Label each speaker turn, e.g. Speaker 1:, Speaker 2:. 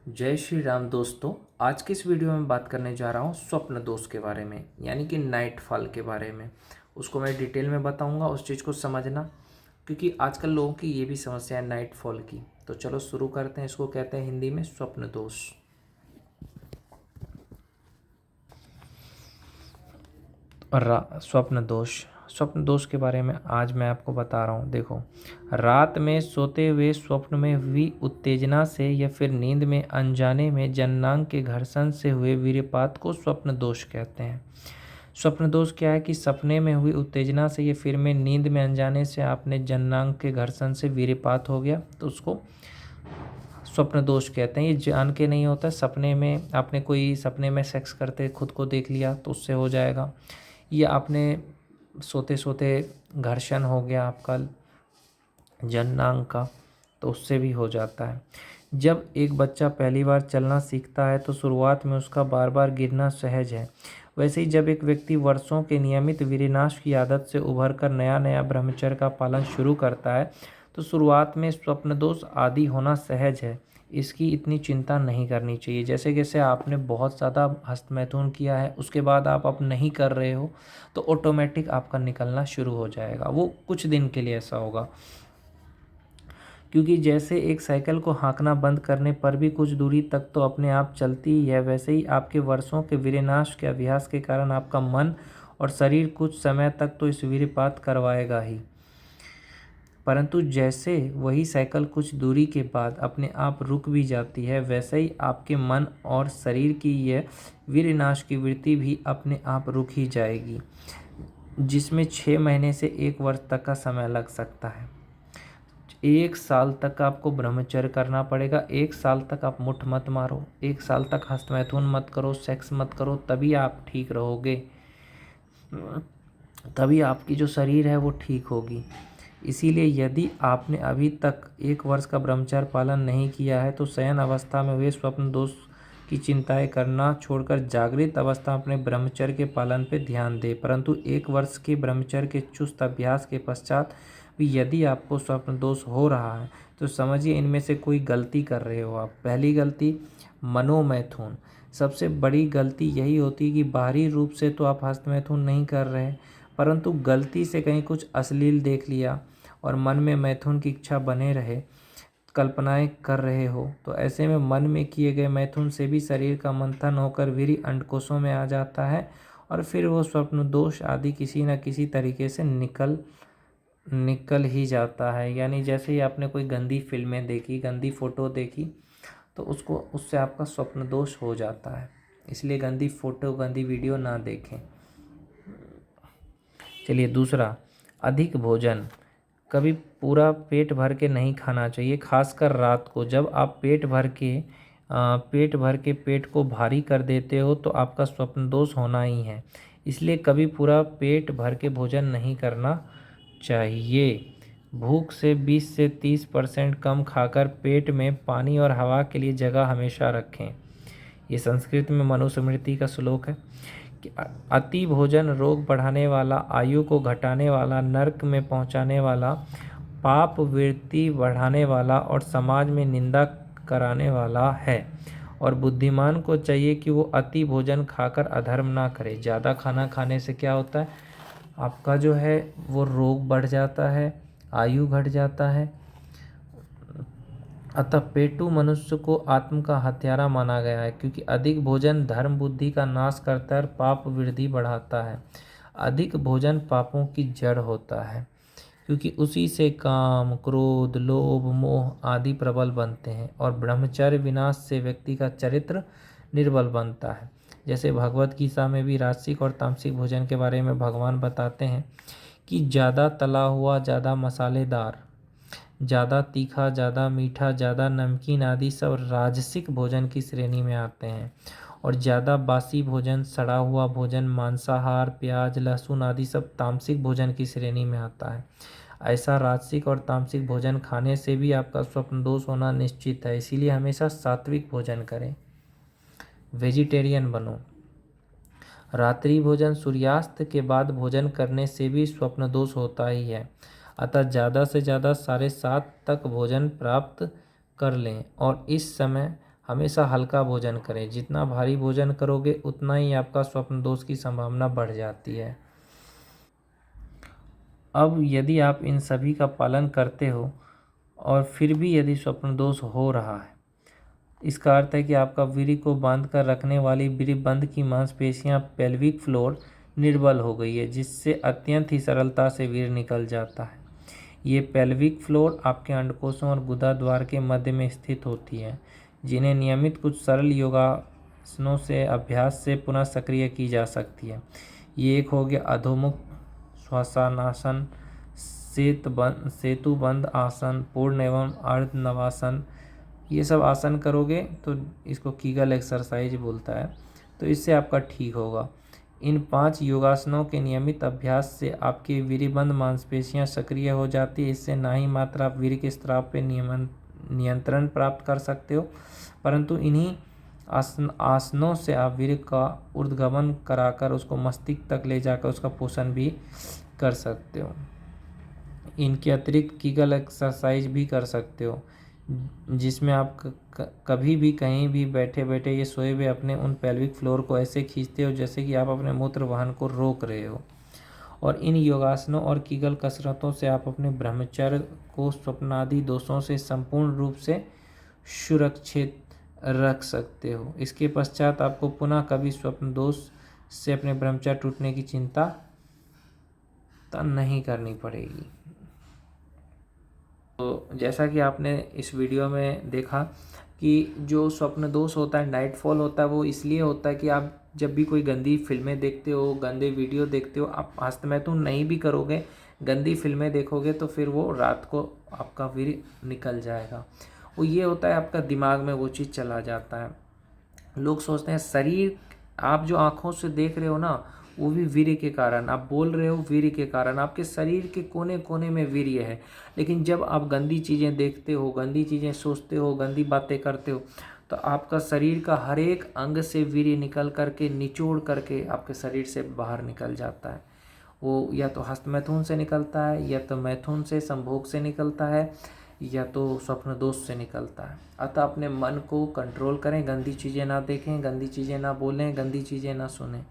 Speaker 1: जय श्री राम दोस्तों। आज की इस वीडियो में बात करने जा रहा हूँ स्वप्न दोष के बारे में, यानी कि नाइट फॉल के बारे में। उसको मैं डिटेल में बताऊँगा, उस चीज़ को समझना, क्योंकि आजकल लोगों की ये भी समस्या है नाइट फॉल की। तो चलो शुरू करते हैं। इसको कहते हैं हिंदी में स्वप्न दोष। स्वप्न दोष के बारे में आज मैं आपको बता रहा हूँ। देखो, रात में सोते हुए स्वप्न में हुई उत्तेजना से या फिर नींद में अनजाने में जननांग के घर्षण से हुए वीर्यपात को स्वप्न दोष कहते हैं। स्वप्न दोष क्या है कि सपने में हुई उत्तेजना से या फिर में नींद में अनजाने से आपने जननांग के घर्षण से वीर्यपात हो गया, तो उसको स्वप्न दोष कहते हैं। ये जान के नहीं होता, सपने में आपने कोई सपने में सेक्स करते खुद को देख लिया तो उससे हो जाएगा, या आपने सोते सोते घर्षण हो गया आपका जननांग का, तो उससे भी हो जाता है। जब एक बच्चा पहली बार चलना सीखता है तो शुरुआत में उसका बार बार गिरना सहज है। वैसे ही जब एक व्यक्ति वर्षों के नियमित विनाश की आदत से उभर कर नया नया ब्रह्मचर्य का पालन शुरू करता है तो शुरुआत में स्वप्न दोष आदि होना सहज है। इसकी इतनी चिंता नहीं करनी चाहिए। जैसे जैसे आपने बहुत ज़्यादा हस्तमैथुन किया है, उसके बाद आप अब नहीं कर रहे हो, तो ऑटोमेटिक आपका निकलना शुरू हो जाएगा। वो कुछ दिन के लिए ऐसा होगा, क्योंकि जैसे एक साइकिल को हाँकना बंद करने पर भी कुछ दूरी तक तो अपने आप चलती ही है, वैसे ही आपके वर्षों के विनाश के अभ्यास के कारण आपका मन और शरीर कुछ समय तक तो इस वीर्यपात करवाएगा ही, परंतु जैसे वही साइकिल कुछ दूरी के बाद अपने आप रुक भी जाती है, वैसे ही आपके मन और शरीर की यह विनाश की वृत्ति भी अपने आप रुक ही जाएगी, जिसमें 6 महीने से 1 वर्ष तक का समय लग सकता है। 1 साल तक आपको ब्रह्मचर्य करना पड़ेगा। 1 साल तक आप मुठ मत मारो, 1 साल तक हस्तमैथुन मत करो, सेक्स मत करो, तभी आप ठीक रहोगे, तभी आपकी जो शरीर है वो ठीक होगी। इसीलिए यदि आपने अभी तक 1 वर्ष का ब्रह्मचर्य पालन नहीं किया है तो शयन अवस्था में हुए स्वप्न दोष की चिंताएं करना छोड़कर जागृत अवस्था में अपने ब्रह्मचर्य के पालन पर ध्यान दें। परंतु 1 वर्ष के ब्रह्मचर्य के चुस्त अभ्यास के पश्चात भी यदि आपको स्वप्न दोष हो रहा है तो समझिए इनमें से कोई गलती कर रहे हो आप। पहली गलती, मनोमैथुन। सबसे बड़ी गलती यही होती है कि बाहरी रूप से तो आप हस्तमैथुन नहीं कर रहे, परंतु गलती से कहीं कुछ अश्लील देख लिया और मन में मैथुन की इच्छा बने रहे, कल्पनाएं कर रहे हो, तो ऐसे में मन में किए गए मैथुन से भी शरीर का मंथन होकर वीर्य अंडकोशों में आ जाता है और फिर वो स्वप्न दोष आदि किसी न किसी तरीके से निकल ही जाता है। यानी जैसे ही आपने कोई गंदी फिल्में देखी, गंदी फ़ोटो देखी, तो उससे आपका स्वप्न दोष हो जाता है। इसलिए गंदी फ़ोटो, गंदी वीडियो ना देखें। चलिए दूसरा, अधिक भोजन। कभी पूरा पेट भर के नहीं खाना चाहिए, खासकर रात को। जब आप पेट भर के पेट को भारी कर देते हो तो आपका स्वप्न दोष होना ही है। इसलिए कभी पूरा पेट भर के भोजन नहीं करना चाहिए। भूख से 20 से 30% कम खाकर पेट में पानी और हवा के लिए जगह हमेशा रखें। ये संस्कृत में मनुस्मृति का श्लोक है कि अति भोजन रोग बढ़ाने वाला, आयु को घटाने वाला, नरक में पहुंचाने वाला, पाप वृत्ति बढ़ाने वाला और समाज में निंदा कराने वाला है। और बुद्धिमान को चाहिए कि वो अति भोजन खाकर अधर्म ना करे। ज़्यादा खाना खाने से क्या होता है, आपका जो है वो रोग बढ़ जाता है, आयु घट जाता है। अतः पेटू मनुष्य को आत्म का हत्यारा माना गया है, क्योंकि अधिक भोजन धर्म बुद्धि का नाश करता है और पाप वृद्धि बढ़ाता है। अधिक भोजन पापों की जड़ होता है, क्योंकि उसी से काम, क्रोध, लोभ, मोह आदि प्रबल बनते हैं और ब्रह्मचर्य विनाश से व्यक्ति का चरित्र निर्बल बनता है। जैसे भगवत गीता में भी राजसिक और तामसिक भोजन के बारे में भगवान बताते हैं कि ज़्यादा तला हुआ, ज़्यादा मसालेदार, ज़्यादा तीखा, ज़्यादा मीठा, ज़्यादा नमकीन आदि सब राजसिक भोजन की श्रेणी में आते हैं, और ज़्यादा बासी भोजन, सड़ा हुआ भोजन, मांसाहार, प्याज, लहसुन आदि सब तामसिक भोजन की श्रेणी में आता है। ऐसा राजसिक और तामसिक भोजन खाने से भी आपका स्वप्न दोष होना निश्चित है। इसीलिए हमेशा सात्विक भोजन करें, वेजिटेरियन बनो। रात्रि भोजन, सूर्यास्त के बाद भोजन करने से भी स्वप्न दोष होता ही है। अतः ज़्यादा से ज़्यादा 7:30 तक भोजन प्राप्त कर लें और इस समय हमेशा हल्का भोजन करें। जितना भारी भोजन करोगे उतना ही आपका स्वप्न दोष की संभावना बढ़ जाती है। अब यदि आप इन सभी का पालन करते हो और फिर भी यदि स्वप्न दोष हो रहा है, इसका अर्थ है कि आपका वीर्य को बांध कर रखने वाली वीर्यबंध की मांसपेशियां पेल्विक फ्लोर निर्बल हो गई है, जिससे अत्यंत ही सरलता से वीर्य निकल जाता है। ये पेल्विक फ्लोर आपके अंडकोशों और गुदा द्वार के मध्य में स्थित होती है, जिन्हें नियमित कुछ सरल योगासनों से अभ्यास से पुनः सक्रिय की जा सकती है। ये एक हो गया अधोमुख श्वासानासन, सेतुबंध आसन, पूर्ण एवं अर्ध नवासन। ये सब आसन करोगे तो इसको कीगल एक्सरसाइज बोलता है, तो इससे आपका ठीक होगा। इन 5 योगासनों के नियमित अभ्यास से आपकी वीर्यबंध मांसपेशियां सक्रिय हो जाती है। इससे ना ही मात्र आप वीर्य के स्राव पे नियंत्रण प्राप्त कर सकते हो, परंतु इन्हीं आसनों से आप वीर्य का ऊर्ध्वगमन कराकर उसको मस्तिष्क तक ले जाकर उसका पोषण भी कर सकते हो। इनके अतिरिक्त कीगल एक्सरसाइज भी कर सकते हो, जिसमें आप कभी भी कहीं भी बैठे बैठे ये सोए हुए अपने उन पेल्विक फ्लोर को ऐसे खींचते हो जैसे कि आप अपने मूत्र वाहन को रोक रहे हो। और इन योगासनों और कीगल कसरतों से आप अपने ब्रह्मचर्य को स्वप्नादि दोषों से संपूर्ण रूप से सुरक्षित रख सकते हो। इसके पश्चात आपको पुनः कभी स्वप्न दोष से अपने ब्रह्मचर्य टूटने की चिंता नहीं करनी पड़ेगी। तो जैसा कि आपने इस वीडियो में देखा कि जो स्वप्न दोष होता है, नाइटफॉल होता है, वो इसलिए होता है कि आप जब भी कोई गंदी फिल्में देखते हो, गंदे वीडियो देखते हो, आप हस्तमैथुन नहीं भी करोगे, गंदी फिल्में देखोगे तो फिर वो रात को आपका वीर्य निकल जाएगा। वो ये होता है आपका दिमाग में वो चीज़ चला जाता है। लोग सोचते हैं शरीर, आप जो आँखों से देख रहे हो ना, वो भी वीर्य के कारण, आप बोल रहे हो वीर्य के कारण, आपके शरीर के कोने कोने में वीर्य है। लेकिन जब आप गंदी चीज़ें देखते हो, गंदी चीज़ें सोचते हो, गंदी बातें करते हो, तो आपका शरीर का हर एक अंग से वीर्य निकल करके, निचोड़ करके आपके शरीर से बाहर निकल जाता है। वो या तो हस्तमैथुन से निकलता है, या तो मैथुन से, संभोग से निकलता है, या तो स्वप्न दोष से निकलता है। अतः अपने मन को कंट्रोल करें, गंदी चीज़ें ना देखें, गंदी चीज़ें ना बोलें, गंदी चीज़ें ना सुनें।